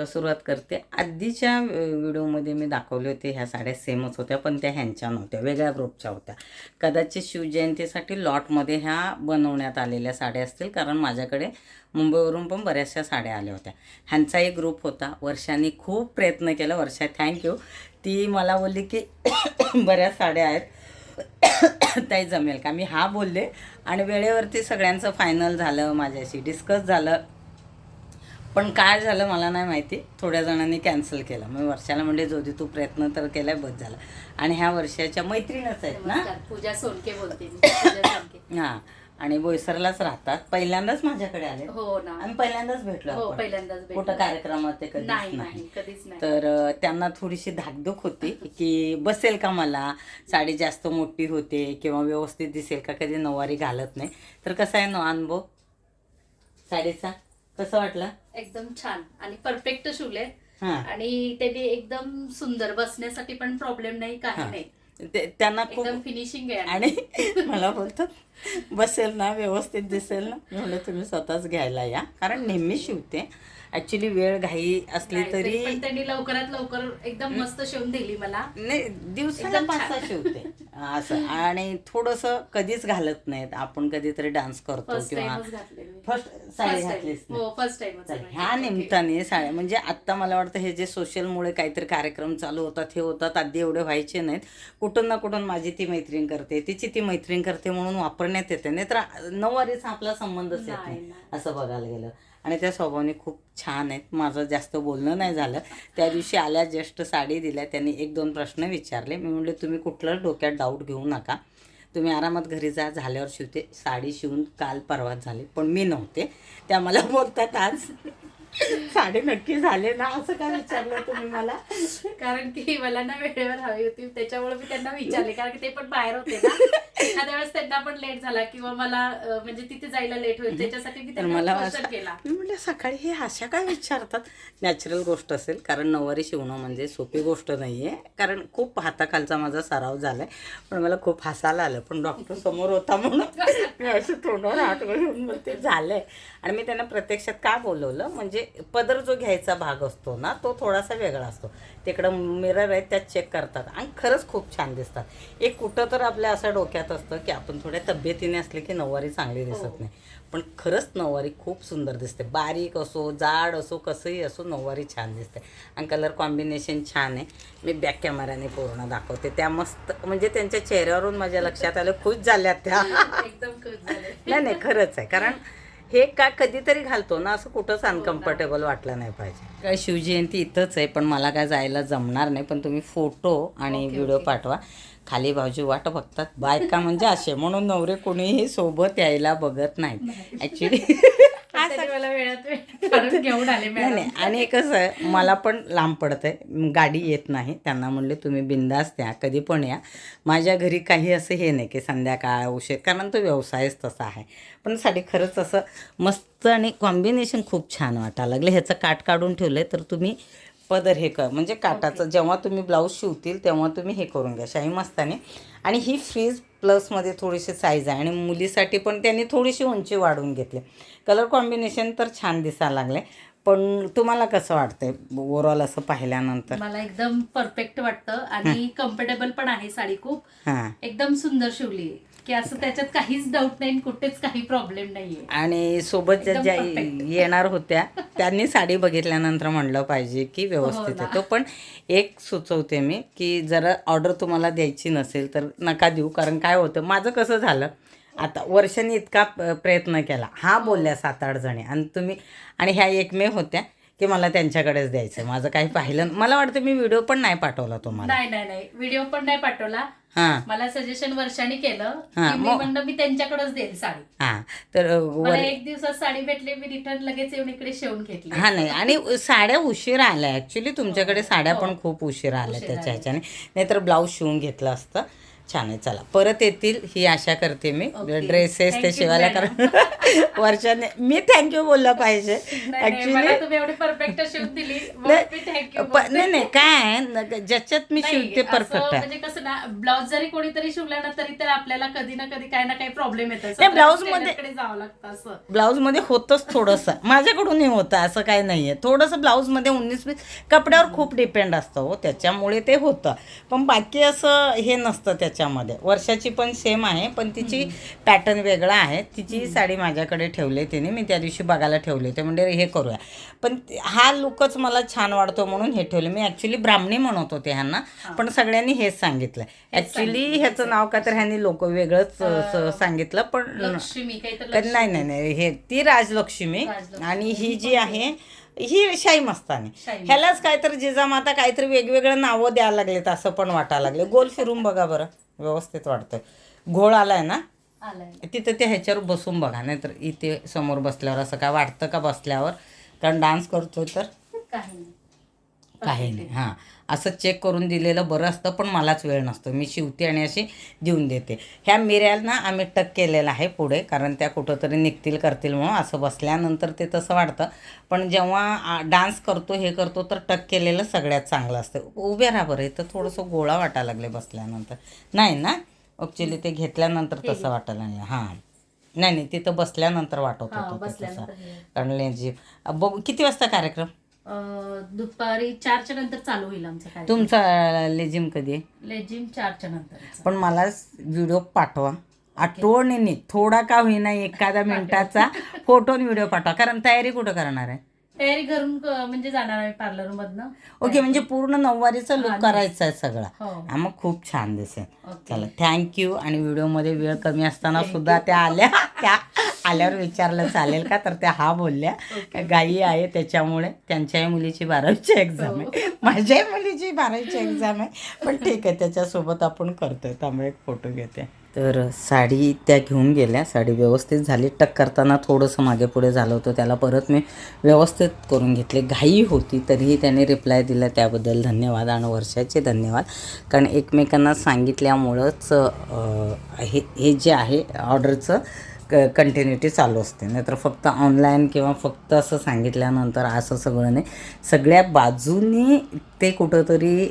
सुरुवात करते. आधीच्या व्हिडिओमध्ये मी दाखवले होते ह्या साड्या सेमच होत्या, पण त्या ह्यांच्या नव्हत्या, वेगळ्या ग्रुपच्या होत्या. कदाचित शिवजयंतीसाठी लॉटमध्ये ह्या बनवण्यात आलेल्या साड्या असतील, कारण माझ्याकडे मुंबईवरून पण बऱ्याचशा साड्या आल्या होत्या. ह्यांचा एक ग्रुप होता. वर्षांनी खूप प्रयत्न केला. वर्षा थँक्यू. ती मला बोलली की बऱ्याच साड्या आहेत, ताई जमेल का? मी हा बोलले आणि वेळेवरती सगळ्यांचं फायनल झालं, माझ्याशी डिस्कस झालं. पण काय झालं मला नाही माहिती, थोड्या जणांनी कॅन्सल केलं. मग वर्षाला म्हणजे जोदी तू प्रयत्न तर केलाय, बस झाला. आणि ह्या वर्षाच्या मैत्रीणच आहेत ना, पूजा सोनके बोलते मी. पूजा सोनके. हां, आणि बोईसरलाच राहतात. पहिल्यांदाच माझ्याकडे आले. हो ना, आम्ही पहिल्यांदाच भेटलो. हो आपण पहिल्यांदाच भेटलो. कुठं कार्यक्रमात ते कधीच नाही नाही. नाही कधीच नाही. तर त्यांना थोडीशी धाकधूक होती की बसेल का मला, साडी जास्त मोठी होते किंवा व्यवस्थित दिसेल का, कधी नऊवारी घालत नाही. तर कसा आहे ना अनुभव साडीचा, कसं वाटलं? एकदम छान आणि परफेक्ट शिवले. हां, आणि ते बी एकदम सुंदर, बसण्यासाठी पण प्रॉब्लेम नाही, काही हां. नाही. त्यांना खूप एकदम फिनिशिंग आहे. आणि मला बोलतात बसेल ना, व्यवस्थित दिसेल ना. मी म्हणलं तुम्ही स्वतःच घ्यायला या, कारण नेहमी शिवते. ॲक्च्युली वेळ घाई असली नाही, तरी पण त्यांनी लवकरात लवकर एकदम मस्त शिवून दिली मला. नाही, दिवसाला एकदम 5-6 शिवते असं. आणि थोडंसं कधीच घालत नाहीत आपण, कधीतरी डान्स करतो फर्स्ट किंवा टाइमच घातले मी. फर्स्ट साडी घातलीस नाही. हो, फर्स्ट टाइमच. तर ह्या निमित्ताने साड्या म्हणजे आत्ता मला वाटतं हे जे सोशलमुळे काहीतरी कार्यक्रम चालू होतात, हे होतात, आधी एवढे व्हायचे नाहीत. कुठून ना कुठून माझी ती मैत्रीण करते, तिची ती मैत्रीण करते म्हणून वापरण्यात येते. नाही तर नऊवारीचा आपला संबंधच येत नाही असं बघायला गेलं. आणि त्या स्वभावाने खूप छान आहेत. माझं जास्त बोलणं नाही झालं. त्या दिवशी आल्या, जस्ट साडी दिल्या, त्यांनी 1-2 प्रश्न विचारले. मी म्हणले तुम्ही कुठलंच डोक्यात डाऊट घेऊ नका, तुम्ही आरामात घरी जा, झाल्यावर शिवते. साडी शिवून काल परवाच झाली, पण मी नव्हते. त्या मला बोलतात आज साडी नक्की झाले ना, असं काय विचारलं तुम्ही मला? कारण की मला ना वेळेवर हवी होती, त्याच्यामुळे मी त्यांना विचारले, कारण की ते पण बाहेर होते ना. एखाद्या वेळेस त्यांना पण लेट झाला किंवा मला म्हणजे तिथे जायला लेट होईल, त्याच्यासाठी मी तर मला त्यांना क्वेश्चन केला. मी म्हटलं सकाळी हे अशा काय विचारतात. नॅचरल गोष्ट असेल, कारण नऊवारी शिवणं म्हणजे सोपी गोष्ट नाही आहे. कारण खूप हाताखालचा माझा सराव झाला आहे. पण मला खूप हसायला आलं, पण डॉक्टर समोर होता म्हणून मी असं तोंडावर हात घालून मग ते झालं आहे. आणि मी त्यांना प्रत्यक्षात का बोलवलं, म्हणजे पदर जो घ्यायचा भाग असतो ना, तो थोडासा वेगळा असतो. तिकडं मिरर आहे, त्यात चेक करतात आणि खरंच खूप छान दिसतात. एक कुठं तर आपल्या असं डोक्यात असतं की आपण थोड्या तब्येतीने असले की नऊवारी चांगली दिसत नाही, पण खरंच नऊवारी खूप सुंदर दिसते. बारीक असो, जाड असो, कसंही असो, नऊवारी छान दिसते. आणि कलर कॉम्बिनेशन छान आहे. मी बॅक कॅमेराने पूर्ण दाखवते. त्या मस्त, म्हणजे त्यांच्या चेहऱ्यावरून माझ्या लक्षात आलं, खुश झाल्या त्या. एकदम खुश झाले. नाही नाही, खरंच आहे. कारण हे का कधीतरी घालतो ना, असं कुठंच अनकम्फर्टेबल वाटलं नाही पाहिजे. काय शिवजयंती इथंच आहे, पण मला काय जायला जमणार नाही. पण तुम्ही फोटो आणि व्हिडिओ पाठवा. खाली भाऊजी वाट बघतात. बायका म्हणजे असे म्हणून नवरे कोणीही सोबत यायला बघत नाहीत ॲक्च्युली. मला वेळात घेऊन आले. नाही नाही, आणि कसं आहे, मला पण लांब पडतं आहे, गाडी येत नाही. त्यांना म्हणले तुम्ही बिंदास द्या, कधी पण या. माझ्या घरी काही असं हे नाही की संध्याकाळ उशीर, कारण तो व्यवसायच तसा आहे. पण साडी खरंच असं मस्त आणि कॉम्बिनेशन खूप छान वाटायला लागले. ह्याचं काठ काढून ठेवलं आहे, तर तुम्ही पदर हे कर, म्हणजे काटाचं जेव्हा तुम्ही ब्लाऊज शिवतील तेव्हा तुम्ही हे करून घ्या शाही मस्ताने. आणि ही फ्रीज प्लसमध्ये थोडीशी साईज आहे, आणि मुलीसाठी पण त्यांनी थोडीशी उंची वाढवून घेतली. कलर कॉम्बिनेशन तर छान दिसायला लागले. पण तुम्हाला कसं वाटतंय ओव्हरऑल असं पाहिल्यानंतर? मला एकदम परफेक्ट वाटतं आणि कम्फर्टेबल पण आहे साडी. खूप हां, एकदम सुंदर शिवली की असं त्याच्यात काहीच डाऊट नाही, कुठेच काही प्रॉब्लेम नाहीये. आणि सोबत ज्या ज्या एकदम perfect. येणार होत्या त्यांनी साडी बघितल्यानंतर म्हणलं पाहिजे की व्यवस्थित आहे. तो पण एक सुचवते मी की जरा ऑर्डर तुम्हाला द्यायची नसेल तर नका देऊ. कारण काय होतं, माझं कसं झालं, आता वर्षांनी इतका प्रयत्न केला, हा बोलल्या 7-8 जणी, आणि तुम्ही, आणि ह्या एकमेव होत्या की मला त्यांच्याकडेच द्यायचं. माझं काही पाहिलं, मला वाटतं मी व्हिडिओ पण नाही पाठवला तुम्हाला. नाही, व्हिडिओ पण नाही पाठवला. हां मला सजेशन वर्षाने केलं हां, की मी म्हणलं मी त्यांच्याकडेच देईल साडी. हां, तर मला एक दिवसात साडी भेटली, मी रिटर्न लगेच येऊन इकडे शिवून घेतली. हां, नाही, आणि साड्या उशिरा आल्या ॲक्च्युली. तुमच्याकडे साड्या पण खूप उशिरा आल्या उशिरा त्याच्या ह्याच्याने, नाहीतर ब्लाऊज शिवून घेतलं असतं. छान आहे. चला, परत येतील ही आशा करते मी. Okay. ड्रेसेस ते Thank you शिवायला, very कारण वर्षाने मी थँक्यू बोललं पाहिजे मला तुम्ही एवढी परफेक्ट शिवून दिली मग मी थँक्यू नाही काय आहे, ज्याच्यात मी शिवते परफेक्ट आहे. म्हणजे कसं ना, ब्लाऊज जरी कोणीतरी शिवला ना तरी तर आपल्याला कधी ना कधी काही ना काही प्रॉब्लेम येतात. नाही, ब्लाऊजमध्ये जावं लागतं असं. ब्लाऊजमध्ये होतंच थोडंसं, माझ्याकडूनही होतं, असं काही नाही आहे. थोडंसं ब्लाऊजमध्ये 19-20 कपड्यावर खूप डिपेंड असतं हो, त्याच्यामुळे ते होतं. पण बाकी असं हे नसतं त्याच्यामध्ये. वर्षाची पण सेम आहे, पण तिची पॅटर्न वेगळा आहे. तिची साडी माझ्याकडे ठेवली तिने, मी त्या दिवशी बघायला ठेवले ते, म्हणजे हे करूया. पण हा लुकच मला छान वाटतो म्हणून हे ठेवले. मी ॲक्च्युली ब्राह्मणी म्हणत होते ह्यांना, पण सगळ्यांनी हेच सांगितलं. ॲक्च्युली ह्याचं नाव का तर ह्यांनी लोक वेगळंच सांगितलं, पण नाही हे ती राजलक्ष्मी आणि ही जी आहे ही शाही मस्तानी. ह्यालाच काहीतरी जिजामाता काहीतरी वेगवेगळं नावं द्यायला लागलेत असं पण वाटायला लागले. गोल फिरून बघा बरं, व्यवस्थित वाटतंय. घोळ आलाय ना तिथं, ते ह्याच्यावर बसून बघा, नाही तर इथे समोर बसल्यावर असं काय वाटतं का बसल्यावर, कारण डान्स करतोय तर काही नाही. हां, असं चेक करून दिलेलं बरं असतं, पण मलाच वेळ नसतो. मी शिवते आणि अशी देऊन देते. ह्या मिऱ्याला आम्ही टक केलेलं आहे पुढे, कारण त्या कुठंतरी निघतील करतील म्हणून. असं बसल्यानंतर ते तसं वाटतं, पण जेव्हा डान्स करतो हे करतो तर टक केलेलं सगळ्यात चांगलं असतं. उभ्या राहा बरं, इथं थोडंसं गोळा वाटायला लागले बसल्यानंतर. नाही ना, ॲक्च्युली ते घेतल्यानंतर तसं वाटायला नाही. हां, नाही तिथं बसल्यानंतर वाटत होतं तसं. कारण लेझी बघू किती वाजता कार्यक्रम? दुपारी 4च्या नंतर चालू होईल आमचा कार्यक्रम. तुमचा लेझिम कधी आहे? लेझिम 4च्या नंतर. पण मला व्हिडिओ पाठवा आठवणीने, थोडा का होईना, एखादा मिनिटाचा फोटो आणि व्हिडिओ पाठवा. कारण तयारी कुठं करणार आहे? तयारी घरून म्हणजे जाणार आहे पार्लर मधनं. ओके, म्हणजे पूर्ण नऊवारीचा लुक करायचा आहे सगळा. हा, मग खूप छान दिसेल. चला, थँक्यू. आणि व्हिडिओमध्ये वेळ कमी असताना सुद्धा त्या आल्यावर विचारलं चालेल का, तर त्या हा बोलल्या. गाई आहे त्याच्यामुळे त्यांच्याही मुलीची 12वीची एक्झाम आहे, माझ्याही मुलीची 12वीची एक्झाम आहे, पण ठीक आहे, त्याच्यासोबत आपण करतोय. त्यामुळे एक फोटो घेते. तर साडी त्या घेऊन गेल्या. साडी व्यवस्थित झाली. टक करताना थोडंसं मागे पुढे झालं होतं, त्याला परत मी व्यवस्थित करून घेतले. घाई होती तरीही त्याने रिप्लाय दिला, त्याबद्दल धन्यवाद. आणि वर्षाचे धन्यवाद, कारण एकमेकांना सांगितल्यामुळंच हे जे आहे ऑर्डरचं कंटिन्युटी चालू असते. नाहीतर फक्त ऑनलाईन किंवा फक्त असं सांगितल्यानंतर असं सगळं नाही. सगळ्या बाजूनी ते कुठंतरी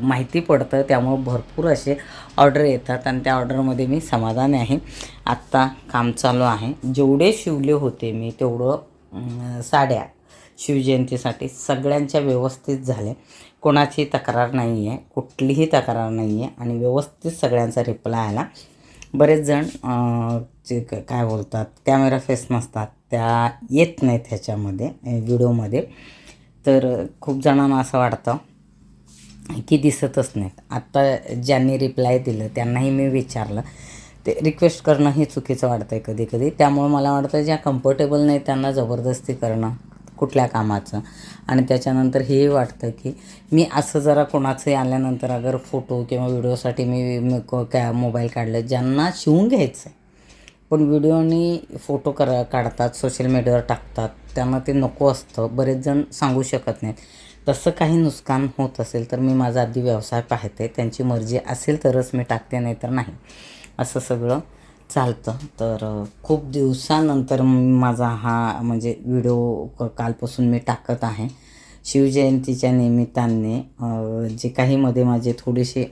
माहिती पडतं. त्यामुळं भरपूर असे ऑर्डर येतात आणि त्या ऑर्डरमध्ये मी समाधानी आहे. आत्ता काम चालू आहे. जेवढे शिवले होते मी तेवढं साड्या शिवजयंतीसाठी सगळ्यांच्या व्यवस्थित झाल्या. कोणाची तक्रार नाही आहे, कुठलीही तक्रार नाही आहे, आणि व्यवस्थित सगळ्यांचा रिप्लाय आला. बरेच जण जे काय बोलतात, कॅमेरा फेस नसतात, त्या येत नाहीत ह्याच्यामध्ये व्हिडिओमध्ये. तर खूप जणांना असं वाटतं की दिसतच नाहीत. आत्ता ज्यांनी रिप्लाय दिलं त्यांनाही मी विचारलं. ते रिक्वेस्ट करणं हे चुकीचं वाटतं आहे कधी कधी. त्यामुळे मला वाटतं ज्या कम्फर्टेबल नाही त्यांना जबरदस्ती करणं कुठल्या कामाचं. आणि त्याच्यानंतर हेही वाटतं की मी असं जरा कोणाचंही आल्यानंतर अगर फोटो किंवा व्हिडिओसाठी मी मोबाईल काढलं, ज्यांना शिवून घ्यायचं आहे पण व्हिडिओनी फोटो काढतात, सोशल मीडियावर टाकतात, त्यांना ते नको असतं. बरेच जण सांगू शकत नाहीत. तसं काही नुकसान होत असेल तर मी माझा आधी व्यवसाय पाहते, त्यांची मर्जी असेल तरच मी टाकते, नाही तर नाही, असं सगळं चालतं. तर खूप दिवसानंतर माझा हा म्हणजे व्हिडिओ कालपासून मी टाकत आहे. शिवजयंतीच्या निमित्ताने जे काही मध्ये माझे थोडेसे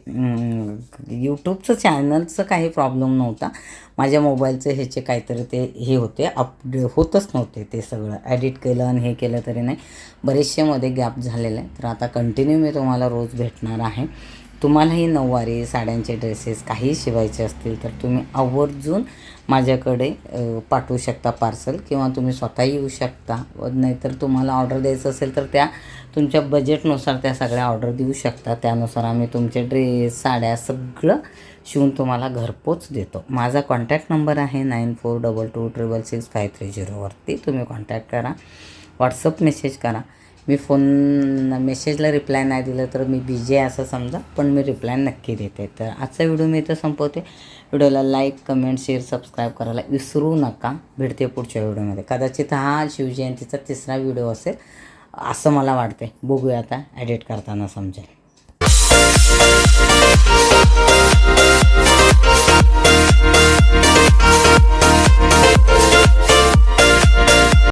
यूट्यूबचं चॅनलचं काही प्रॉब्लेम नव्हता, माझ्या मोबाईलचं ह्याचे काहीतरी ते हे होते, अपडेट होतच नव्हते. ते सगळं ॲडिट केलं आणि हे केलं तरी नाही, बरेचसे मध्ये गॅप झालेलं आहे. तर आता कंटिन्यू मी तुम्हाला रोज भेटणार आहे. तुम्हालाही नऊवारी साड्यांचे ड्रेसेस काही शिवायचे असतील तर तुम्ही आवर्जून माझ्याकडे पाठवू शकता पार्सल, किंवा तुम्ही स्वतः येऊ शकता. नाहीतर तुम्हाला ऑर्डर द्यायचं असेल तर त्या तुमच्या बजेटनुसार त्या सगळ्या ऑर्डर देऊ शकता. त्यानुसार आम्ही तुमचे ड्रेस, साड्या सगळं शिवून तुम्हाला घरपोच देतो. माझा कॉन्टॅक्ट नंबर आहे 9422666530 वरती तुम्ही कॉन्टॅक्ट करा, व्हॉट्सअप मेसेज करा. मी मेसेजला रिप्लाय नाही दिलं तर मी बिझी आहे असं समजा, पण मी रिप्लाय नक्की देते. तर आजचा व्हिडिओ मी इथं संपवते. व्हिडिओला लाईक, कमेंट, शेअर, सबस्क्राईब करायला विसरू नका. भेटते पुढच्या व्हिडिओमध्ये. कदाचित हा शिवजयंतीचा 3रा व्हिडिओ असेल असं मला वाटते. बघूया आता एडिट करताना समजेल.